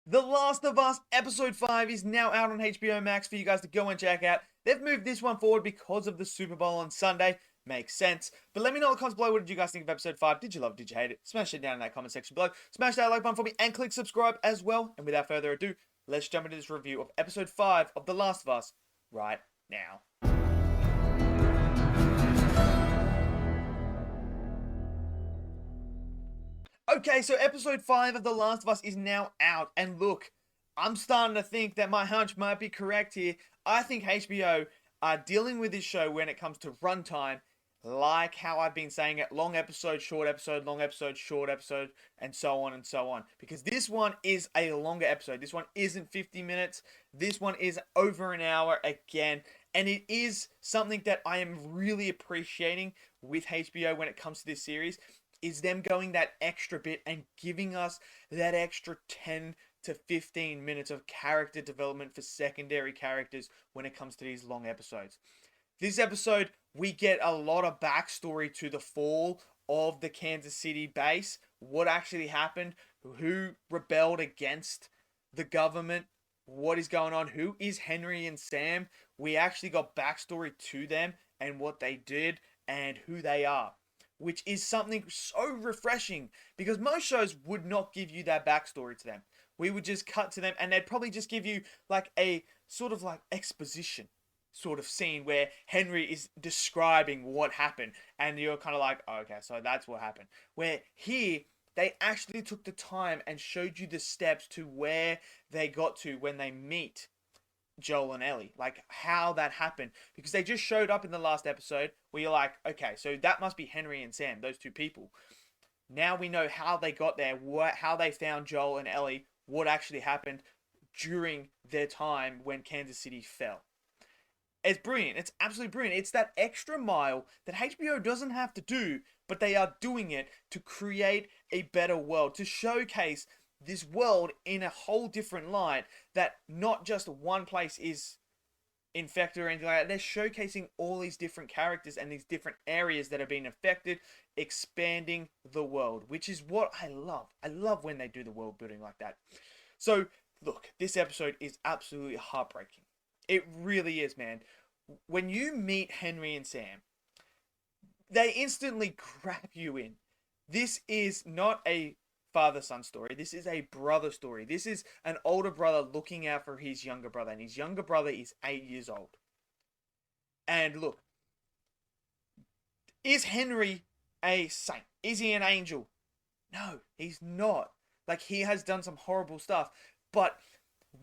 The Last of Us Episode 5 is now out on HBO Max for you guys to go and check out. They've moved this one forward because of the Super Bowl on Sunday. Makes sense. But let me know in the comments below, what did you guys think of Episode 5? Did you love it? Did you hate it? Smash it down in that comment section below. Smash that like button for me and click subscribe as well. And without further ado, let's jump into this review of Episode 5 of The Last of Us right now. Okay, so episode 5 of The Last of Us is now out, and look, I'm starting to think that my hunch might be correct here. I think HBO are dealing with this show when it comes to runtime, like how I've been saying it, long episode, short episode, long episode, short episode, and so on and so on. Because this one is a longer episode. This one isn't 50 minutes. This one is over an hour again. And it is something that I am really appreciating with HBO when it comes to this series, is them going that extra bit and giving us that extra 10 to 15 minutes of character development for secondary characters when it comes to these long episodes. This episode, we get a lot of backstory to the fall of the Kansas City base, what actually happened, who rebelled against the government, what is going on, who is Henry and Sam. We actually got backstory to them and what they did and who they are, which is something so refreshing, because most shows would not give you that backstory to them. We would just cut to them and they'd probably just give you like a sort of like exposition sort of scene where Henry is describing what happened and you're kind of like, oh, okay, so that's what happened. Where here, they actually took the time and showed you the steps to where they got to when they meet Joel and Ellie, like how that happened, because they just showed up in the last episode where you're like, okay, so that must be Henry and Sam, those two people. Now we know how they got there, how they found Joel and Ellie, what actually happened during their time when Kansas City fell. It's brilliant. It's absolutely brilliant. It's that extra mile that HBO doesn't have to do, but they are doing it to create a better world, to showcase this world in a whole different light, that not just one place is infected or anything like that. They're showcasing all these different characters and these different areas that are being affected, expanding the world, which is what I love. I love when they do the world building like that. So, look, this episode is absolutely heartbreaking. It really is, man. When you meet Henry and Sam, they instantly grab you in. This is not a father-son story. This is a brother story. This is an older brother looking out for his younger brother, and his younger brother is 8 years old. And look, is Henry a saint? Is he an angel? No, he's not. Like, he has done some horrible stuff. But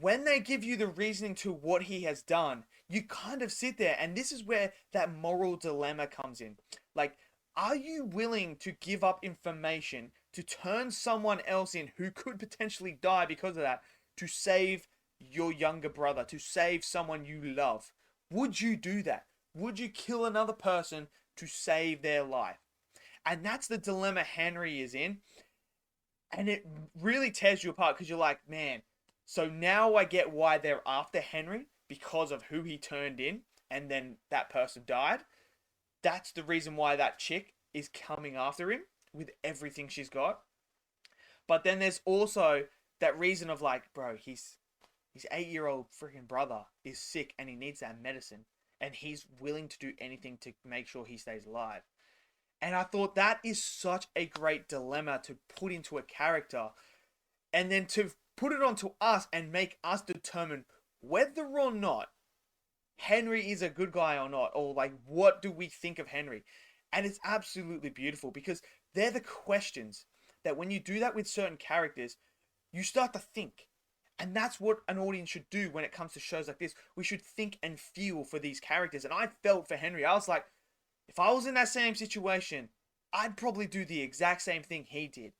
when they give you the reasoning to what he has done, you kind of sit there, and this is where that moral dilemma comes in. Like, are you willing to give up information to turn someone else in who could potentially die because of that, to save your younger brother, to save someone you love? Would you do that? Would you kill another person to save their life? And that's the dilemma Henry is in. And it really tears you apart, because you're like, man, so now I get why they're after Henry, because of who he turned in and then that person died. That's the reason why that chick is coming after him with everything she's got. But then there's also that reason of like, bro, his 8-year-old freaking brother is sick and he needs that medicine, and he's willing to do anything to make sure he stays alive. And I thought that is such a great dilemma to put into a character, and then to put it onto us and make us determine whether or not Henry is a good guy or not, or like, what do we think of Henry? And it's absolutely beautiful, because they're the questions that when you do that with certain characters, you start to think. And that's what an audience should do when it comes to shows like this. We should think and feel for these characters. And I felt for Henry. I was like, if I was in that same situation, I'd probably do the exact same thing he did.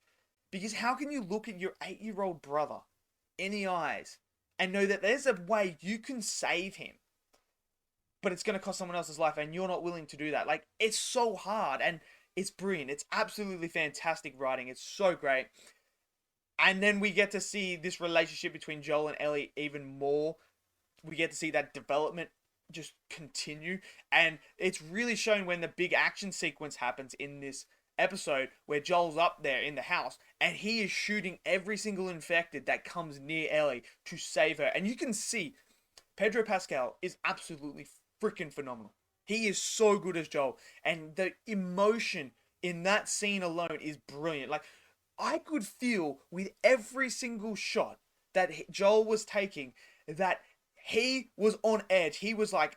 Because how can you look at your 8-year-old brother in the eyes and know that there's a way you can save him, but it's going to cost someone else's life, and you're not willing to do that? Like, it's so hard, and it's brilliant. It's absolutely fantastic writing. It's so great. And then we get to see this relationship between Joel and Ellie even more. We get to see that development just continue. And it's really shown when the big action sequence happens in this episode where Joel's up there in the house and he is shooting every single infected that comes near Ellie to save her. And you can see Pedro Pascal is absolutely freaking phenomenal. He is so good as Joel, and the emotion in that scene alone is brilliant. Like, I could feel with every single shot that Joel was taking that he was on edge. He was like,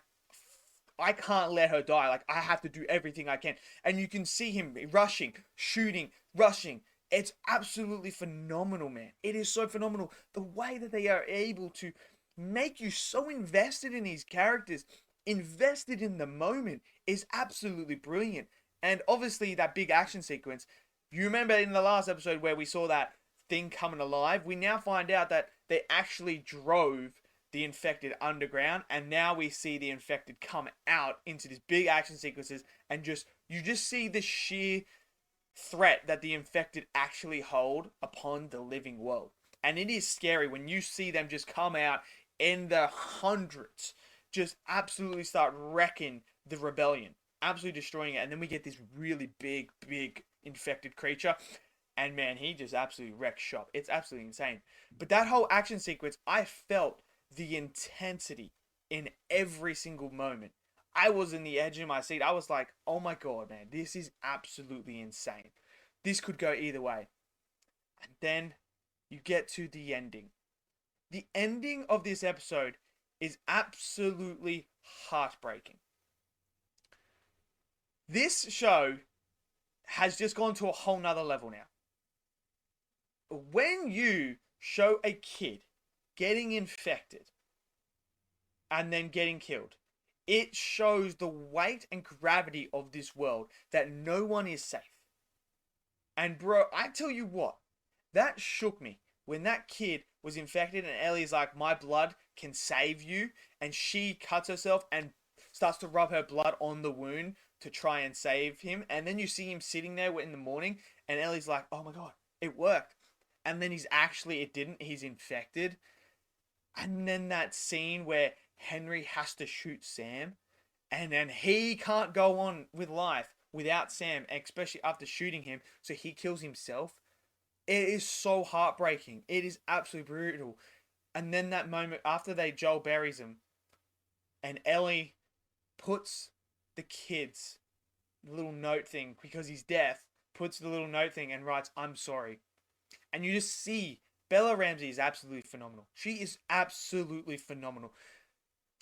I can't let her die. Like, I have to do everything I can. And you can see him rushing, shooting, rushing. It's absolutely phenomenal, man. It is so phenomenal. The way that they are able to make you so invested in these characters, invested in the moment, is absolutely brilliant. And obviously, that big action sequence. You remember in the last episode where we saw that thing coming alive? We now find out that they actually drove the infected underground, and now we see the infected come out into these big action sequences, and you just see the sheer threat that the infected actually hold upon the living world. And it is scary when you see them just come out in the hundreds, just absolutely start wrecking the rebellion, absolutely destroying it. And then we get this really big infected creature, and man, he just absolutely wrecks shop. It's absolutely insane. But that whole action sequence, I felt the intensity in every single moment. I was in the edge of my seat. I was like, oh my god, man, this is absolutely insane. This could go either way. And then you get to the ending. The ending of this episode is absolutely heartbreaking. This show has just gone to a whole nother level now. When you show a kid getting infected and then getting killed, it shows the weight and gravity of this world, that no one is safe. And bro, I tell you what, that shook me when that kid was infected and Ellie's like, my blood can save you, and she cuts herself and starts to rub her blood on the wound to try and save him. And then you see him sitting there in the morning, and Ellie's like, oh my god, it worked. And then it didn't, he's infected. And then that scene where Henry has to shoot Sam, and then he can't go on with life without Sam, especially after shooting him, so he kills himself. It is so heartbreaking. It is absolutely brutal. And then that moment after Joel buries him, and Ellie puts the kids little note thing, because he's deaf, puts the little note thing and writes, I'm sorry. And you just see Bella Ramsey is absolutely phenomenal. She is absolutely phenomenal.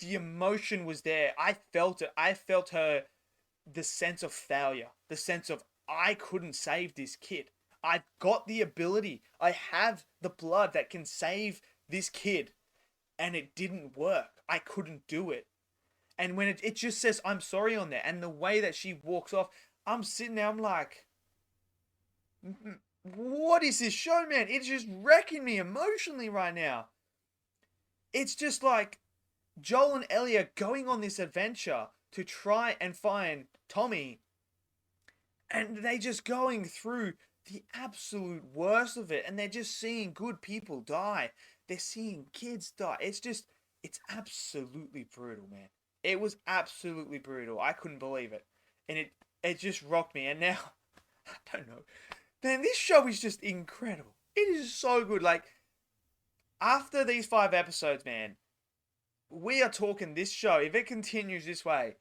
The emotion was there. I felt it. I felt the sense of failure. The sense of, I couldn't save this kid. I've got the ability. I have the blood that can save this kid. And it didn't work. I couldn't do it. And when it just says, I'm sorry on there. And the way that she walks off, I'm sitting there, I'm like, what is this show, man? It's just wrecking me emotionally right now. It's just like Joel and Ellie are going on this adventure to try and find Tommy, and they just going through the absolute worst of it, and they're just seeing good people die. They're seeing kids die. It's absolutely brutal, man. It was absolutely brutal. I couldn't believe it. And it just rocked me. And now, I don't know. Man, this show is just incredible. It is so good. Like, after these 5 episodes, man, we are talking this show. If it continues this way,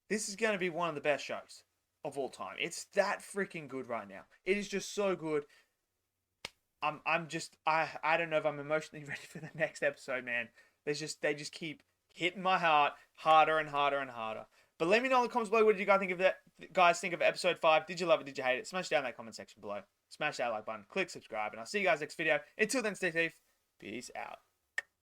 this is going to be one of the best shows of all time. It's that freaking good right now. It is just so good. I don't know if I'm emotionally ready for the next episode, man. They just keep hitting my heart harder and harder and harder. But let me know in the comments below, what did you guys think of episode 5? Did you love it? Did you hate it? Smash down that comment section below. Smash that like button. Click subscribe. And I'll see you guys next video. Until then, stay safe. Peace out.